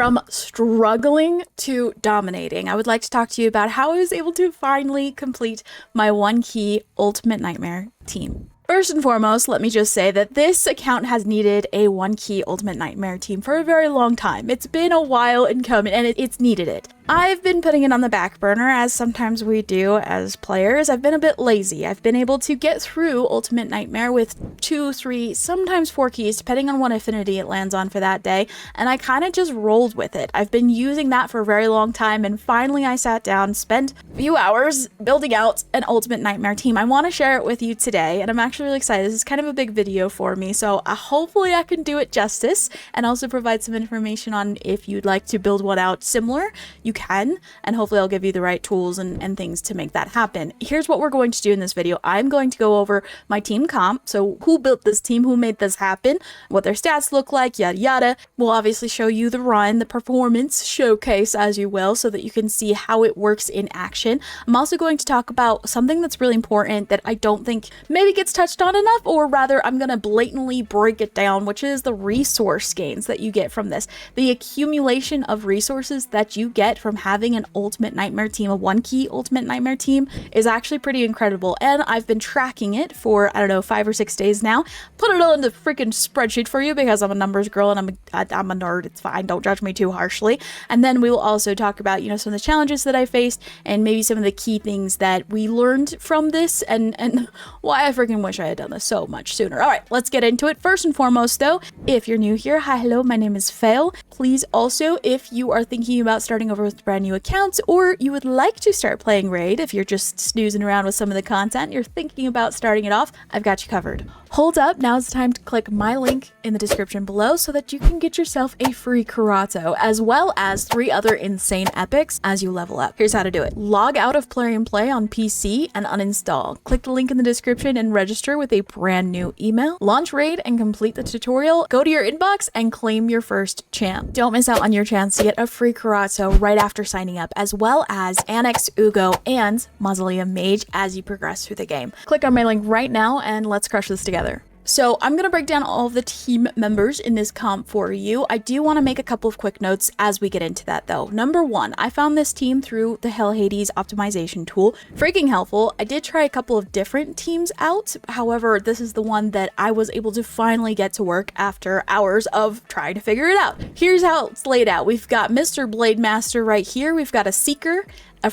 From struggling to dominating, I would like to talk to you about how I was able to finally complete my 1-key Ultimate Nightmare team. First and foremost, let me just say that this account has needed a 1-key Ultimate Nightmare team for a very long time. It's been a while in coming, and it's needed it. I've been putting it on the back burner, as sometimes we do as players. I've been a bit lazy. I've been able to get through Ultimate Nightmare with 2, 3, sometimes 4 keys, depending on what affinity it lands on for that day, and I kind of just rolled with it. I've been using that for a very long time, and finally I sat down, spent a few hours building out an Ultimate Nightmare team. I want to share it with you today, and I'm actually really excited. This is kind of a big video for me, so hopefully I can do it justice, and also provide some information on if you'd like to build one out similar, you can, and hopefully I'll give you the right tools and things to make that happen. Here's what we're going to do in this video. I'm going to go over my team comp, so who built this team, who made this happen, what their stats look like, yada yada. We'll obviously show you the run, the performance showcase, as you will, so that you can see how it works in action. I'm also going to talk about something that's really important that I don't think maybe gets touched on enough, or rather I'm gonna blatantly break it down, which is the resource gains that you get from this. The accumulation of resources that you get from having an Ultimate Nightmare team, a 1-key Ultimate Nightmare team, is actually pretty incredible, and I've been tracking it for, I don't know, 5 or 6 days now. Put it on the freaking spreadsheet for you because I'm a numbers girl and I'm a nerd. It's fine, don't judge me too harshly. And then we will also talk about, you know, some of the challenges that I faced and maybe some of the key things that we learned from this, and why I freaking wish I had done this so much sooner. All right, let's get into it. First and foremost though, if you're new here, hi, hello, my name is Fail. Please also, if you are thinking about starting over with brand new accounts, or you would like to start playing Raid, if you're just snoozing around with some of the content, you're thinking about starting it off, I've got you covered. Hold up, now it's time to click my link in the description below so that you can get yourself a free Karato, as well as 3 other insane epics as you level up. Here's how to do it. Log out of Play and Play on PC and uninstall. Click the link in the description and register with a brand new email. Launch Raid and complete the tutorial. Go to your inbox and claim your first champ. Don't miss out on your chance to get a free Karato right after signing up, as well as Anax, Uugo, and Mausoleum Mage as you progress through the game. Click on my link right now and let's crush this together. So I'm going to break down all of the team members in this comp for you. I do want to make a couple of quick notes as we get into that though. Number 1, I found this team through the Hell Hades optimization tool. Freaking helpful. I did try a couple of different teams out. However, this is the one that I was able to finally get to work after hours of trying to figure it out. Here's how it's laid out. We've got Mr. Blade Master right here. We've got a Seeker,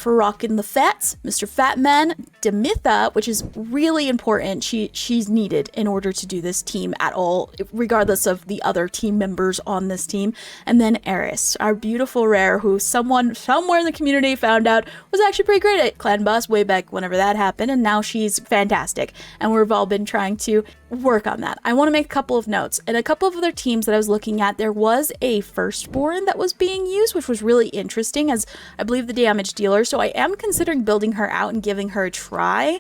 Rockin' the Fat, Mr. Fat Man, Demytha, which is really important. She's needed in order to do this team at all, regardless of the other team members on this team. And then Eris, our beautiful rare, who someone somewhere in the community found out was actually pretty great at Clan Boss way back whenever that happened, and now she's fantastic. And we've all been trying to work on that. I want to make a couple of notes. And a couple of other teams that I was looking at, there was a Firstborn that was being used, which was really interesting, as I believe the damage dealer. So I am considering building her out and giving her a try,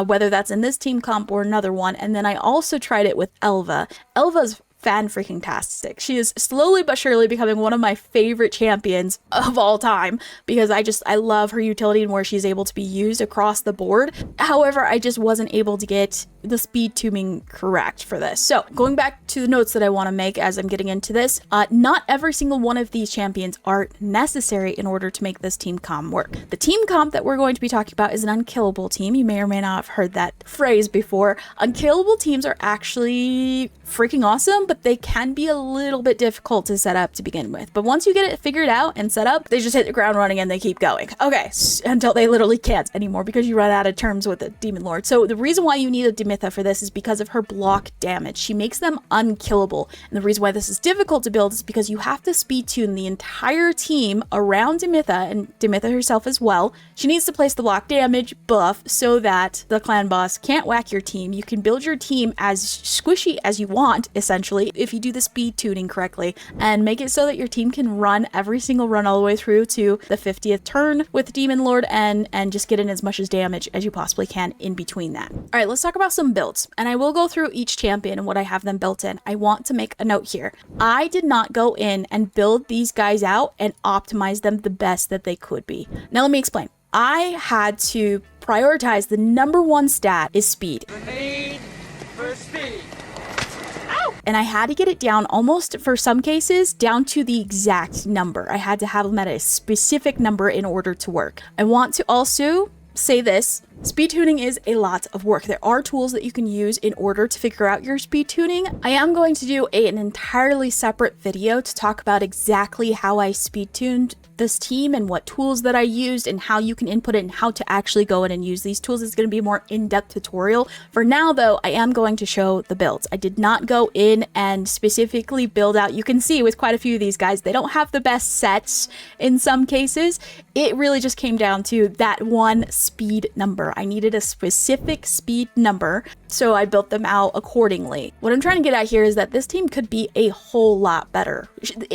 whether that's in this team comp or another one. And then I also tried it with Elva. Elva's fan-freaking-tastic. She is slowly but surely becoming one of my favorite champions of all time, because I love her utility and where she's able to be used across the board. However, I just wasn't able to get the speed tuning correct for this. So going back to the notes that I want to make as I'm getting into this, not every single one of these champions are necessary in order to make this team comp work. The team comp that we're going to be talking about is an unkillable team. You may or may not have heard that phrase before. Unkillable teams are actually freaking awesome, but they can be a little bit difficult to set up to begin with. But once you get it figured out and set up, they just hit the ground running and they keep going. Okay, until they literally can't anymore because you run out of terms with the Demon Lord. So the reason why you need a Demytha for this is because of her block damage. She makes them unkillable. And the reason why this is difficult to build is because you have to speed tune the entire team around Demytha, and Demytha herself as well. She needs to place the block damage buff so that the clan boss can't whack your team. You can build your team as squishy as you want, essentially, if you do the speed tuning correctly, and make it so that your team can run every single run all the way through to the 50th turn with Demon Lord and just get in as much as damage as you possibly can in between that. All right, let's talk about some builds, and I will go through each champion and what I have them built in. I want to make a note here. I did not go in and build these guys out and optimize them the best that they could be. Now let me explain. I had to prioritize the number one stat is speed. The need for speed. and I had to get it down almost, for some cases, down to the exact number. I had to have them at a specific number in order to work. I want to also say this. Speed tuning is a lot of work. There are tools that you can use in order to figure out your speed tuning. I am going to do an entirely separate video to talk about exactly how I speed tuned this team and what tools that I used and how you can input it and how to actually go in and use these tools. It's going to be a more in-depth tutorial. For now though, I am going to show the builds. I did not go in and specifically build out. You can see with quite a few of these guys, they don't have the best sets in some cases. It really just came down to that one speed number. I needed a specific speed number, so I built them out accordingly. What I'm trying to get at here is that this team could be a whole lot better.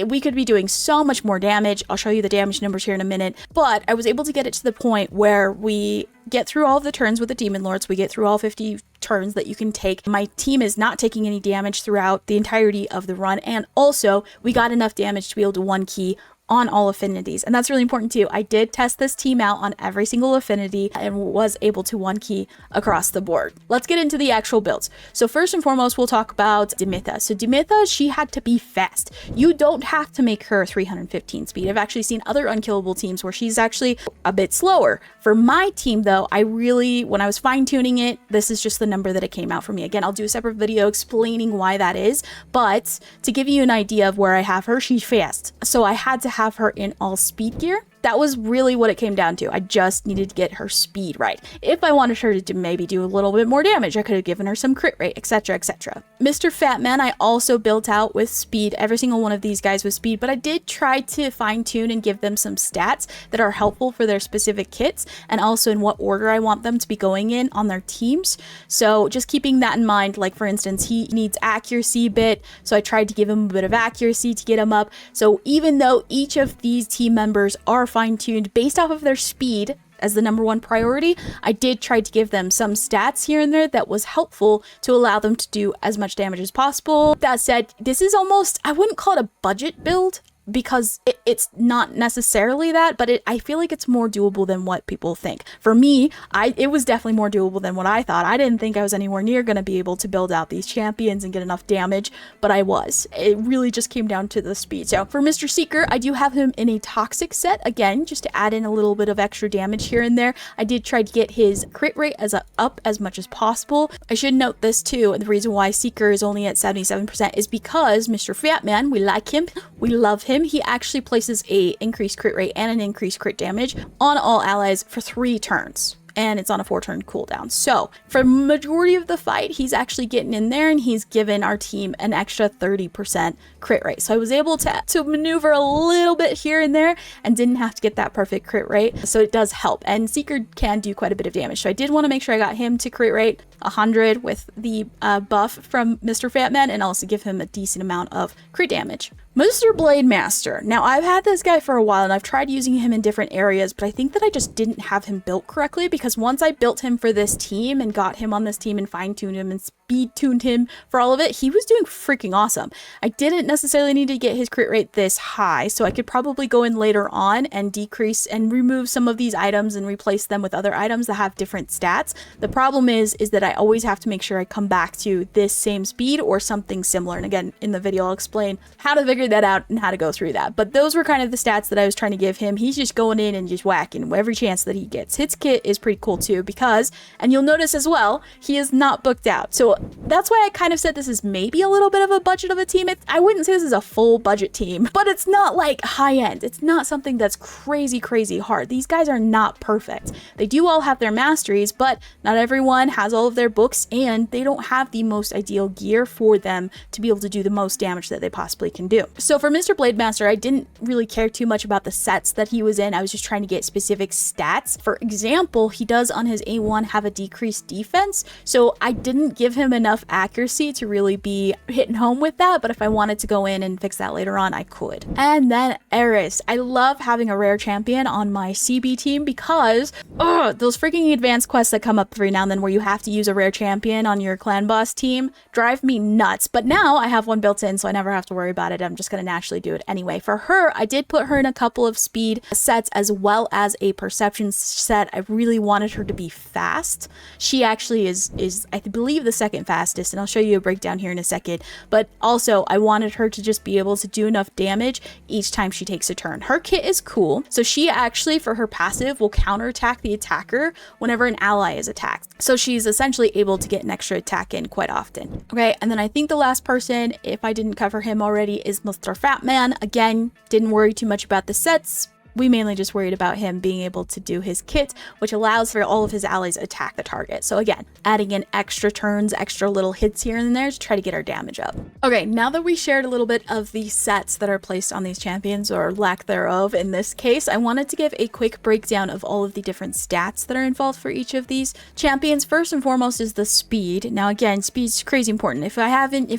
We could be doing so much more damage. I'll show you the damage numbers here in a minute, but I was able to get it to the point where we get through all of the turns with the Demon Lords. We get through all 50 turns that you can take. My team is not taking any damage throughout the entirety of the run, and also we got enough damage to be able to one key on all affinities, and that's really important too. I did test this team out on every single affinity and was able to one key across the board. Let's get into the actual builds. So first and foremost, we'll talk about Demytha. So Demytha, she had to be fast. You don't have to make her 315 speed. I've actually seen other unkillable teams where she's actually a bit slower. For my team though, when I was fine tuning it, this is just the number that it came out for me. Again, I'll do a separate video explaining why that is, but to give you an idea of where I have her, she's fast. So I had to have her in all speed gear. That was really what it came down to. I just needed to get her speed right. If I wanted her to maybe do a little bit more damage, I could have given her some crit rate, etc, etc. Mr. Fatman, I also built out with speed. Every single one of these guys with speed, but I did try to fine tune and give them some stats that are helpful for their specific kits and also in what order I want them to be going in on their teams. So just keeping that in mind, like for instance, he needs accuracy bit, so I tried to give him a bit of accuracy to get him up. So even though each of these team members are fine-tuned based off of their speed as the #1 priority, I did try to give them some stats here and there that was helpful to allow them to do as much damage as possible. That said, this is almost, I wouldn't call it a budget build, because it's not necessarily that, but I feel like it's more doable than what people think. For me, it was definitely more doable than what I thought. I didn't think I was anywhere near going to be able to build out these champions and get enough damage, but I was. It really just came down to the speed. So for Mr. Seeker, I do have him in a toxic set, again, just to add in a little bit of extra damage here and there. I did try to get his crit rate up as much as possible. I should note this too, and the reason why Seeker is only at 77% is because Mr. Fatman, we like him, we love him. He actually places a increased crit rate and an increased crit damage on all allies for 3 turns. And it's on a 4-turn cooldown. So for majority of the fight, he's actually getting in there and he's given our team an extra 30% crit rate. So I was able to maneuver a little bit here and there and didn't have to get that perfect crit rate. So it does help. And Seeker can do quite a bit of damage. So I did want to make sure I got him to crit rate 100 with the buff from Mr. Fatman and also give him a decent amount of crit damage. Mr. Blade Master. Now I've had this guy for a while and I've tried using him in different areas, but I think that I just didn't have him built correctly, because once I built him for this team and got him on this team and fine-tuned him and speed tuned him for all of it, he was doing freaking awesome. I didn't necessarily need to get his crit rate this high, so I could probably go in later on and decrease and remove some of these items and replace them with other items that have different stats. The problem is that I always have to make sure I come back to this same speed or something similar. And again, in the video, I'll explain how to figure that out and how to go through that. But those were kind of the stats that I was trying to give him. He's just going in and just whacking every chance that he gets. His kit is pretty cool too, because, and you'll notice as well, he is not booked out. So that's why I kind of said this is maybe a little bit of a budget of a team. I wouldn't say this is a full budget team, but it's not like high end. It's not something that's crazy hard. These guys are not perfect. They do all have their masteries, but not everyone has all of their books, and they don't have the most ideal gear for them to be able to do the most damage that they possibly can do. So for Mr. Blade Master, I didn't really care too much about the sets that he was in. I was just trying to get specific stats. For example, he does on his A1 have a decreased defense, so I didn't give him enough accuracy to really be hitting home with that, but if I wanted to go in and fix that later on, I could. And then Eris. I love having a rare champion on my CB team because those freaking advanced quests that come up every now and then where you have to use a rare champion on your clan boss team drive me nuts. But now I have one built in, so I never have to worry about it. I'm just going to naturally do it anyway. For her, I did put her in a couple of speed sets as well as a perception set. I really wanted her to be fast. She actually is I believe the second fastest, and I'll show you a breakdown here in a second. But also, I wanted her to just be able to do enough damage each time she takes a turn. Her kit is cool. So she actually, for her passive, will counterattack the attacker whenever an ally is attacked. So she's essentially able to get an extra attack in quite often. Okay, and then I think the last person, if I didn't cover him already, is Mr. Fat Man. Again, didn't worry too much about the sets. We mainly just worried about him being able to do his kit, which allows for all of his allies to attack the target. So again, adding in extra turns, extra little hits here and there to try to get our damage up. Okay, now that we shared a little bit of the sets that are placed on these champions, or lack thereof in this case, I wanted to give a quick breakdown of all of the different stats that are involved for each of these champions. First and foremost is the speed. Now again, speed's crazy important. If I haven't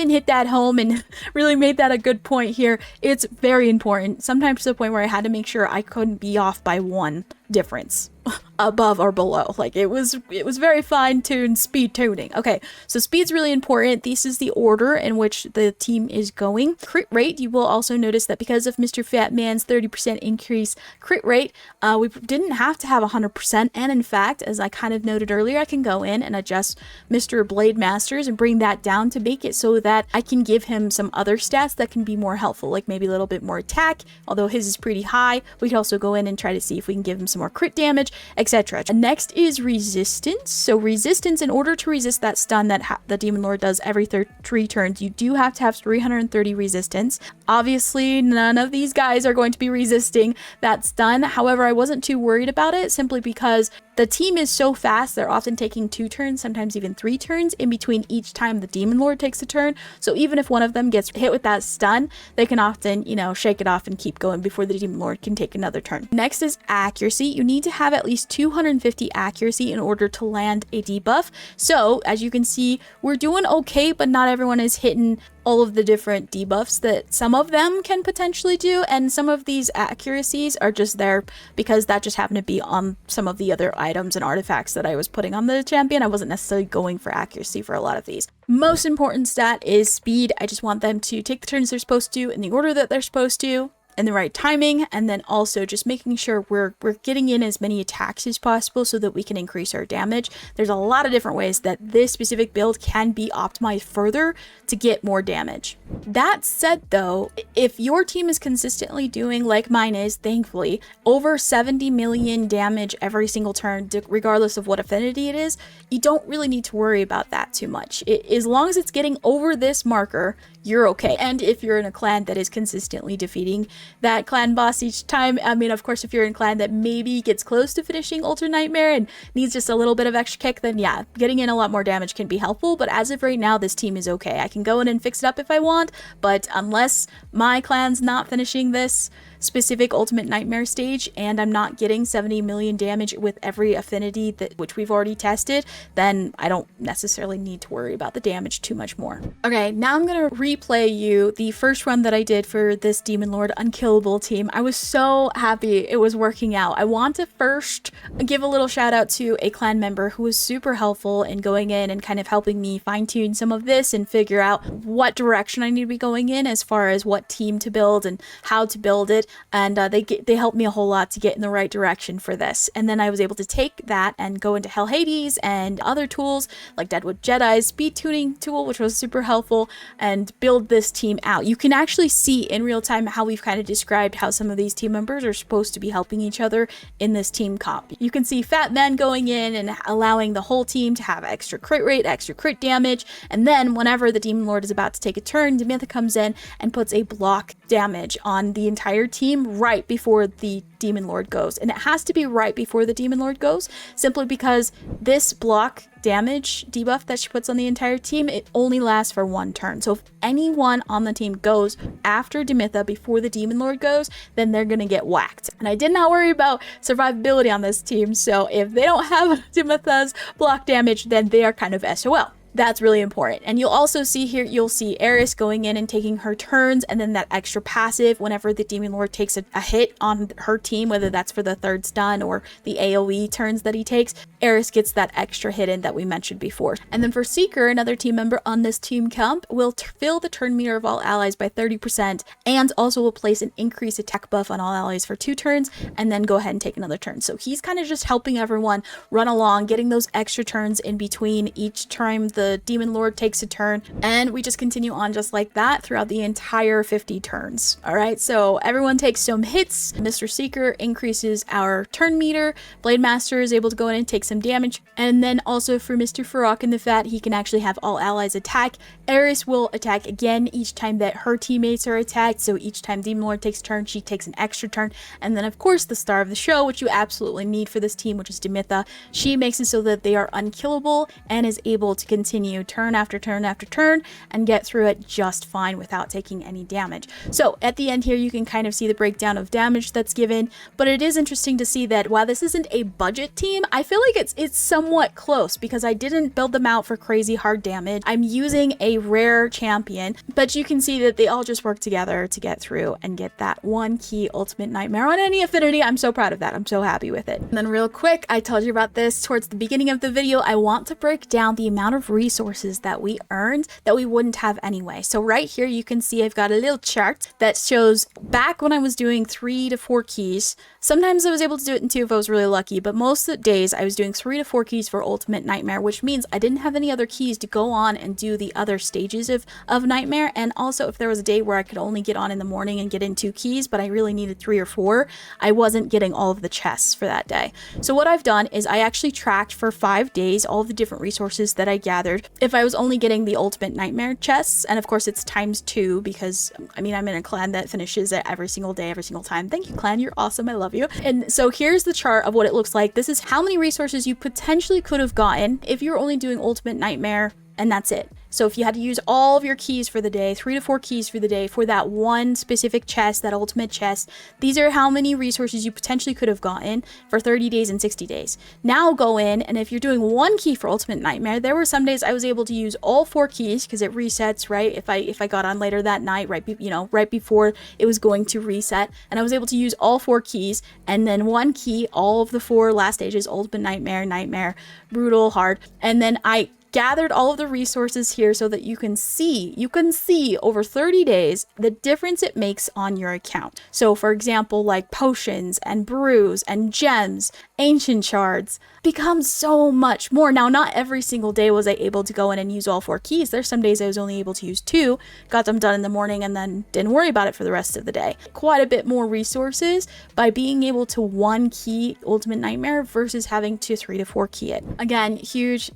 hit that home and really made that a good point here, it's very important. Sometimes to the point where I had to make sure I couldn't be off by one difference above or below. Like it was very fine-tuned speed tuning. Okay, so speed's really important. This is the order in which the team is going. Crit rate, you will also notice that because of Mr. Fat Man's 30% increase crit rate, we didn't have to have 100%, and in fact, as I kind of noted earlier, I can go in and adjust Mr. Blade Masters and bring that down to make it so that I can give him some other stats that can be more helpful, like maybe a little bit more attack, although his is pretty high. We could also go in and try to see if we can give him some more crit damage, etc. Next is resistance. So resistance, in order to resist that stun that the Demon Lord does every 3 turns, you do have to have 330 resistance. Obviously, none of these guys are going to be resisting that stun. However, I wasn't too worried about it simply because the team is so fast, they're often taking 2 turns, sometimes even 3 turns in between each time the Demon Lord takes a turn. So even if one of them gets hit with that stun, they can often, shake it off and keep going before the Demon Lord can take another turn. Next is accuracy. You need to have at least 250 accuracy in order to land a debuff. So as you can see, we're doing okay, but not everyone is hitting all of the different debuffs that some of them can potentially do, and some of these accuracies are just there because that just happened to be on some of the other items and artifacts that I was putting on the champion. I wasn't necessarily going for accuracy for a lot of these. Most important stat is speed. I just want them to take the turns they're supposed to in the order that they're supposed to, in the right timing, and then also just making sure we're getting in as many attacks as possible so that we can increase our damage. There's a lot of different ways that this specific build can be optimized further to get more damage. That said though, if your team is consistently doing, like mine is, thankfully, over 70 million damage every single turn, regardless of what affinity it is, you don't really need to worry about that too much. As long as it's getting over this marker, you're okay. And if you're in a clan that is consistently defeating that clan boss each time, I mean, of course, if you're in a clan that maybe gets close to finishing Ultra Nightmare and needs just a little bit of extra kick, then yeah, getting in a lot more damage can be helpful. But as of right now, this team is okay. I can go in and fix it up if I want, but unless my clan's not finishing this specific Ultimate Nightmare stage and I'm not getting 70 million damage with every affinity which we've already tested, then I don't necessarily need to worry about the damage too much more. Okay, now I'm gonna replay you the first run that I did for this Demon Lord Unkillable team. I was so happy it was working out. I want to first give a little shout out to a clan member who was super helpful in going in and kind of helping me fine tune some of this and figure out what direction I need to be going in as far as what team to build and how to build it. And they helped me a whole lot to get in the right direction for this. And then I was able to take that and go into Hell Hades and other tools like Deadwood Jedi's speed tuning tool, which was super helpful, and build this team out. You can actually see in real time how we've kind of described how some of these team members are supposed to be helping each other in this team comp. You can see Fat Man going in and allowing the whole team to have extra crit rate, extra crit damage, and then whenever the Demon Lord is about to take a turn, Demytha comes in and puts a block damage on the entire team right before the Demon Lord goes. And it has to be right before the Demon Lord goes, simply because this block damage debuff that she puts on the entire team, it only lasts for 1 turn. So if anyone on the team goes after Demytha before the Demon Lord goes, then they're gonna get whacked. And I did not worry about survivability on this team, so if they don't have Demytha's block damage, then they are kind of SOL. That's really important. And you'll also see here, you'll see Eris going in and taking her turns, and then that extra passive whenever the Demon Lord takes a hit on her team, whether that's for the third stun or the AoE turns that he takes, Eris gets that extra hit in that we mentioned before. And then for Seeker, another team member on this team comp, will fill the turn meter of all allies by 30%, and also will place an increased attack buff on all allies for 2 turns, and then go ahead and take another turn. So he's kind of just helping everyone run along, getting those extra turns in between each time the Demon Lord takes a turn, and we just continue on just like that throughout the entire 50 turns. All right, so everyone takes some hits. Mr. Seeker increases our turn meter. Blade Master is able to go in and take some damage, and then also for Mr. Farok in the Fat, he can actually have all allies attack. Eris will attack again each time that her teammates are attacked, so each time Demon Lord takes a turn, she takes an extra turn. And then of course the star of the show, which you absolutely need for this team, which is Demytha, she makes it so that they are unkillable and is able to continue turn after turn after turn and get through it just fine without taking any damage. So at the end here, you can kind of see the breakdown of damage that's given, but it is interesting to see that while this isn't a budget team, I feel like it's somewhat close because I didn't build them out for crazy hard damage. I'm using a rare champion, but you can see that they all just work together to get through and get that 1 key ultimate nightmare on any affinity. I'm so proud of that. I'm so happy with it. And then real quick, I told you about this towards the beginning of the video. I want to break down the amount of resources that we earned that we wouldn't have anyway. So right here you can see I've got a little chart that shows back when I was doing 3 to 4 keys. Sometimes I was able to do it in 2 if I was really lucky, but most of the days I was doing 3 to 4 keys for Ultimate Nightmare, which means I didn't have any other keys to go on and do the other stages of Nightmare. And also if there was a day where I could only get on in the morning and get in 2 keys, but I really needed 3 or 4, I wasn't getting all of the chests for that day. So what I've done is I actually tracked for 5 days all of the different resources that I gathered. If I was only getting the Ultimate Nightmare chests, and of course it's ×2 because I mean I'm in a clan that finishes it every single day, every single time. Thank you, clan, you're awesome, I love you. And so here's the chart of what it looks like. This is how many resources you potentially could have gotten if you're only doing Ultimate Nightmare, and that's it. So if you had to use all of your keys for the day, 3 to 4 keys for the day for that one specific chest, that ultimate chest, these are how many resources you potentially could have gotten for 30 days and 60 days. Now go in, and if you're doing 1 key for Ultimate Nightmare, there were some days I was able to use all 4 keys because it resets, right? If I got on later that night, right before it was going to reset, and I was able to use all 4 keys, and then 1 key, all of the 4 last stages, Ultimate Nightmare, Nightmare, Brutal, Hard, and then I gathered all of the resources here so that you can see over 30 days the difference it makes on your account. So for example, like potions and brews and gems, ancient shards become so much more. Now, not every single day was I able to go in and use all 4 keys. There's some days I was only able to use 2, got them done in the morning, and then didn't worry about it for the rest of the day. Quite a bit more resources by being able to 1 key Ultimate Nightmare versus having to 3 to 4 key it. Again, huge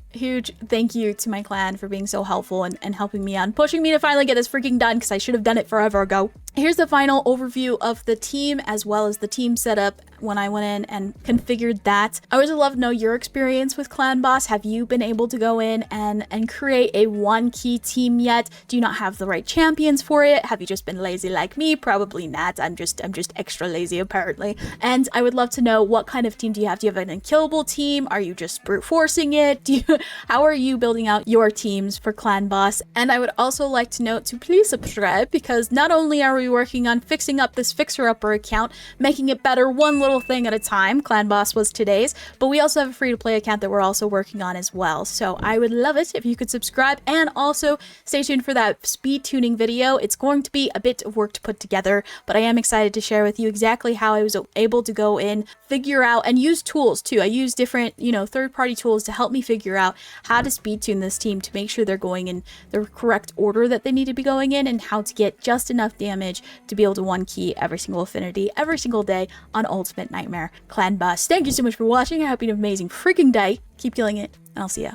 thank you to my clan for being so helpful and helping me on, pushing me to finally get this freaking done because I should have done it forever ago. Here's the final overview of the team as well as the team setup when I went in and configured that. I would love to know your experience with Clan Boss. Have you been able to go in and create a 1 key team yet? Do you not have the right champions for it? Have you just been lazy like me? Probably not. I'm just extra lazy apparently. And I would love to know, what kind of team do you have? Do you have an unkillable team? Are you just brute forcing it? How are you building out your teams for Clan Boss? And I would also like to note to please subscribe, because not only are we working on fixing up this fixer-upper account, making it better one little thing at a time, Clan Boss was today's, but we also have a free-to-play account that we're also working on as well. So I would love it if you could subscribe, and also stay tuned for that speed tuning video. It's going to be a bit of work to put together, but I am excited to share with you exactly how I was able to go in, figure out, and use tools too. I use different, third-party tools to help me figure out how to speed tune this team to make sure they're going in the correct order that they need to be going in, and how to get just enough damage to be able to 1 key every single affinity every single day on Ultimate Nightmare Clan Boss. Thank you so much for watching. I hope you have an amazing freaking day. Keep killing it, and I'll see ya.